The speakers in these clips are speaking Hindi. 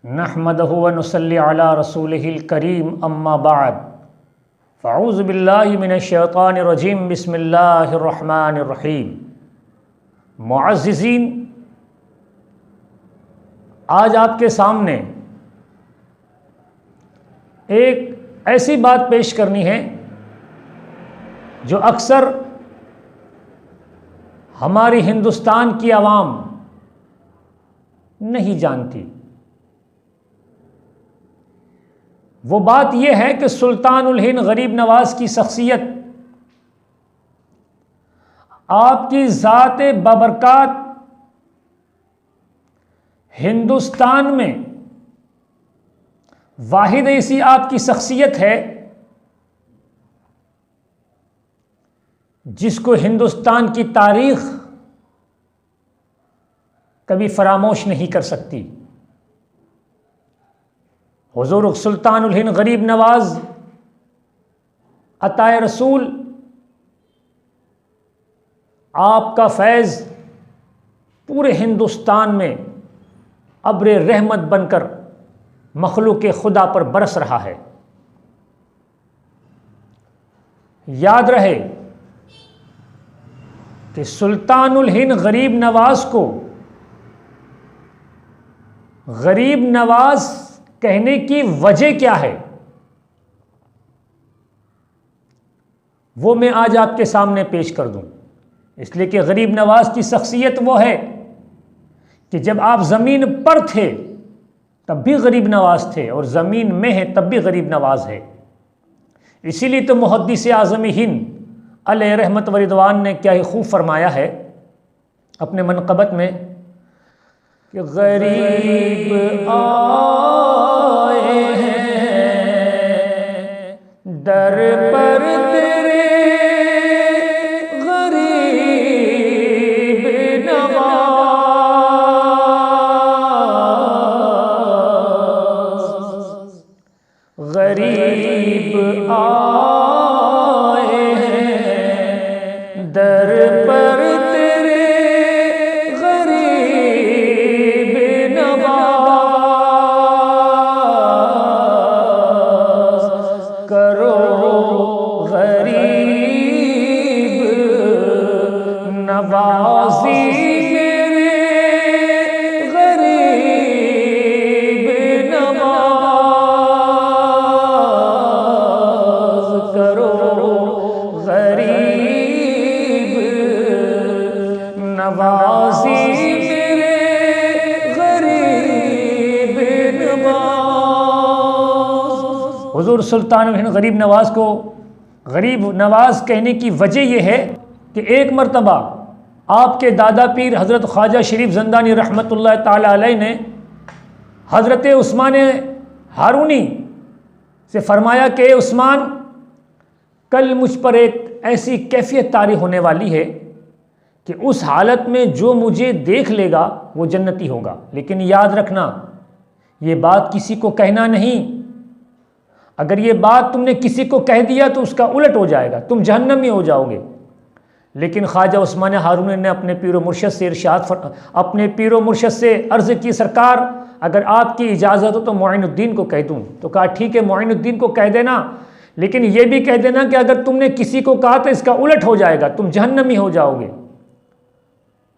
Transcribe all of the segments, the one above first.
नहमदहु व नुसल्ली अला रसूलिहिल करीम अम्मा बाद फ़अऊज़ु बिल्लाहि मिनश्शैतानिर रजीम बिस्मिल्लाहिर रहमानिर रहीम। मुअज़्ज़िज़ीन, आज आपके सामने एक ऐसी बात पेश करनी है जो अक्सर हमारी हिंदुस्तान की आवाम नहीं जानती। वो बात यह है कि सुल्तानुल हिंद गरीब नवाज की शख्सियत, आपकी ज़ात बबरकात हिंदुस्तान में वाहिद ऐसी आपकी शख्सियत है जिसको हिंदुस्तान की तारीख कभी फरामोश नहीं कर सकती। हुज़ूर सुल्तानुल हिंद गरीब नवाज अताए रसूल, आपका फैज़ पूरे हिंदुस्तान में अब्र रहमत बनकर मखलूक खुदा पर बरस रहा है। याद रहे कि सुल्तानुल हिंद गरीब नवाज को गरीब नवाज कहने की वजह क्या है, वो मैं आज आपके सामने पेश कर दूं। इसलिए कि गरीब नवाज की शख्सियत वो है कि जब आप ज़मीन पर थे तब भी गरीब नवाज थे और ज़मीन में है तब भी गरीब नवाज है। इसीलिए तो मुहद्दिस आज़म हिंद अलैहि रहमत व रिदवान ने क्या ही खूब फरमाया है अपने मनक़बत में कि गरीब आए हैं दर पर तेरे गरीब नवाज, गरीब आए हैं दर पर तेरे गरीब नवाज, करो गरीब नवाजी मेरे गरीब नवाज, करो गरीब नवाजी मेरे गरीब नवाज। हुज़ूर सुल्तानुल हिंद गरीब नवाज को गरीब नवाज कहने की वजह यह है कि एक मरतबा आपके दादा पीर हज़रत ख्वाजा शरीफ ज़ंदानी रहमतुल्लाह ताला अलैह ने हज़रत उस्मान हारूनी से फरमाया कि उस्मान, कल मुझ पर एक ऐसी कैफियत तारी होने वाली है कि उस हालत में जो मुझे देख लेगा वो जन्नती होगा। लेकिन याद रखना, ये बात किसी को कहना नहीं। अगर ये बात तुमने किसी को कह दिया तो उसका उलट हो जाएगा, तुम जहन्नमी हो जाओगे। लेकिन ख्वाजा उस्मान हारूनी ने अपने पीर व मुर्शद से अपने पीर व मुर्शद से अर्ज़ की, सरकार अगर आपकी इजाज़त हो तो मोइनुद्दीन को कह दूँ। तो कहा ठीक है, मोइनुद्दीन को कह देना, लेकिन ये भी कह देना कि अगर तुमने किसी को कहा तो इसका उलट हो जाएगा, तुम जहन्नमी हो जाओगे।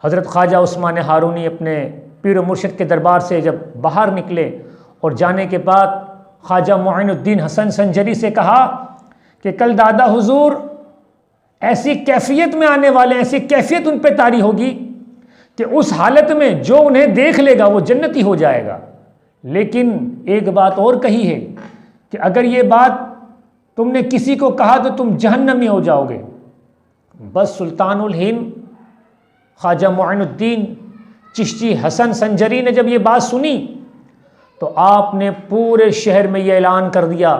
हज़रत ख्वाजा उस्मान हारूनी अपने पीर व मुर्शद के दरबार से जब बाहर निकले और जाने के बाद ख्वाजा मोइनुद्दीन हसन संजरी से कहा कि कल दादा हुजूर ऐसी कैफियत में आने वाले, ऐसी कैफियत उन पे तारी होगी कि उस हालत में जो उन्हें देख लेगा वो जन्नती हो जाएगा। लेकिन एक बात और कही है कि अगर ये बात तुमने किसी को कहा तो तुम जहन्नमी हो जाओगे। बस सुल्तानुल हिंद ख्वाजा मोइनुद्दीन चिश्ती हसन संजरी ने जब ये बात सुनी तो आपने पूरे शहर में ये ऐलान कर दिया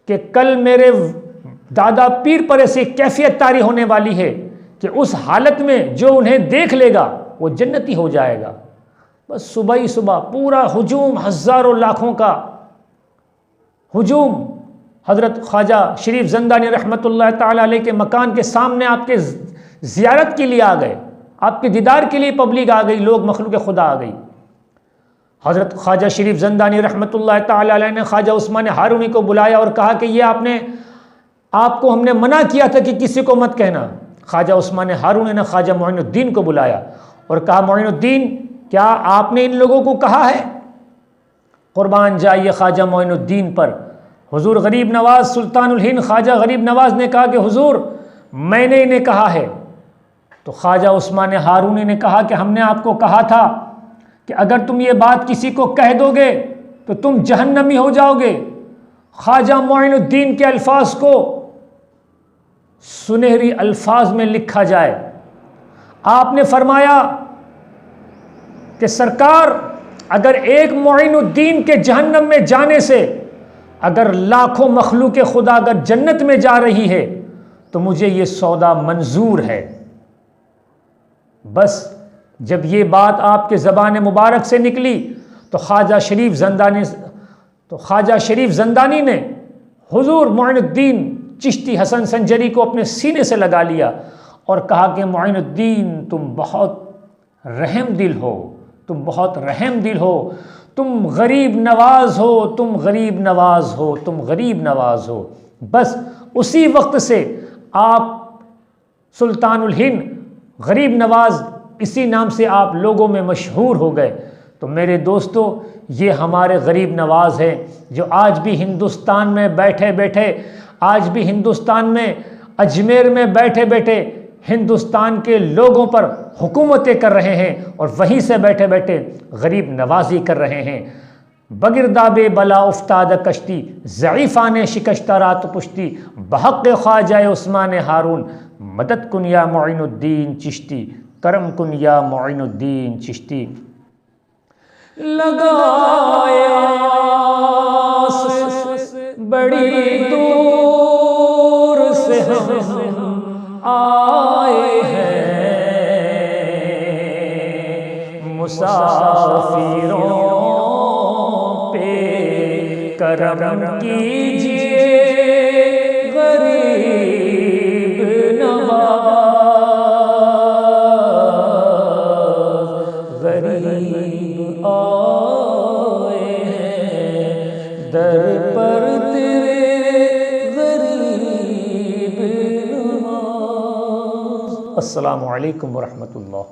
कि कल मेरे दादा पीर पर ऐसी कैफियत तारी होने वाली है कि उस हालत में जो उन्हें देख लेगा वो जन्नती हो जाएगा। बस सुबह ही सुबह पूरा हुजूम, हज़ारों लाखों का हुजूम हज़रत ख्वाजा शरीफ ज़ंदानी रहमतुल्लाह ताला अलैह के मकान के सामने आपके ज़ियारत के लिए आ गए, आपके दीदार के लिए पब्लिक आ गई, लोग मखलूक खुदा आ गई। हज़रत ख्वाजा शरीफ ज़ंदानी रहमतुल्लाह ताला अलैह ने ख्वाजा उस्मान हारूनी को बुलाया और कहा कि ये आपको हमने मना किया था कि किसी को मत कहना। ख्वाजा उस्मान हारूनी ने ख्वाजा मोइनुद्दीन को बुलाया और कहा, मोइनुद्दीन क्या आपने इन लोगों को कहा है? कुर्बान जाइए ख्वाजा मोइनुद्दीन पर। हुजूर गरीब नवाज सुल्तानुल हिंद ख्वाजा गरीब नवाज ने कहा कि हुजूर मैंने इन्हें कहा है। तो ख्वाजा उस्मान हारूनी ने कहा कि हमने आपको कहा था कि अगर तुम ये बात किसी को कह दोगे तो तुम जहन्नमी हो जाओगे। ख्वाजा मोइनुद्दीन के अल्फाज को सुनहरी अल्फाज में लिखा जाए। आपने फरमाया कि सरकार, अगर एक मोइनुद्दीन के जहन्नम में जाने से अगर लाखों मखलूक खुदा अगर जन्नत में जा रही है तो मुझे ये सौदा मंजूर है। बस जब ये बात आपके ज़बान मुबारक से निकली तो ख्वाजा शरीफ ज़ंदानी ने हुजूर मोइनुद्दीन चिश्ती हसन संजरी को अपने सीने से लगा लिया और कहा कि मोइनुद्दीन तुम बहुत रहम दिल हो, तुम बहुत रहम दिल हो, तुम गरीब नवाज हो, तुम गरीब नवाज हो, तुम गरीब नवाज हो। बस उसी वक्त से आप सुल्तानुल हिंद गरीब नवाज इसी नाम से आप लोगों में मशहूर हो गए। तो मेरे दोस्तों, ये हमारे गरीब नवाज हैं जो आज भी हिंदुस्तान में बैठे बैठे, आज भी हिंदुस्तान में अजमेर में बैठे बैठे हिंदुस्तान के लोगों पर हुकूमतें कर रहे हैं और वहीं से बैठे बैठे गरीब नवाजी कर रहे हैं। बगिरदाबे बला उफ्ताद कश्ती ज़ईफ़ान शिकश्ता रात पुश्ती बहक़ ख्वाजा उस्मान हारून मदद कुन या मोइनुद्दीन चिश्ती करम कुन या मोइनुद्दीन चिश्ती। लगाया बड़ी दूर से हम आए हैं, मुसाफिरों पे करम कीजिए गरीब नवाज। गरीब आए हैं दर पर तेरे गरीब नवाज। अस्सलामु अलैकुम व रहमतुल्लाह।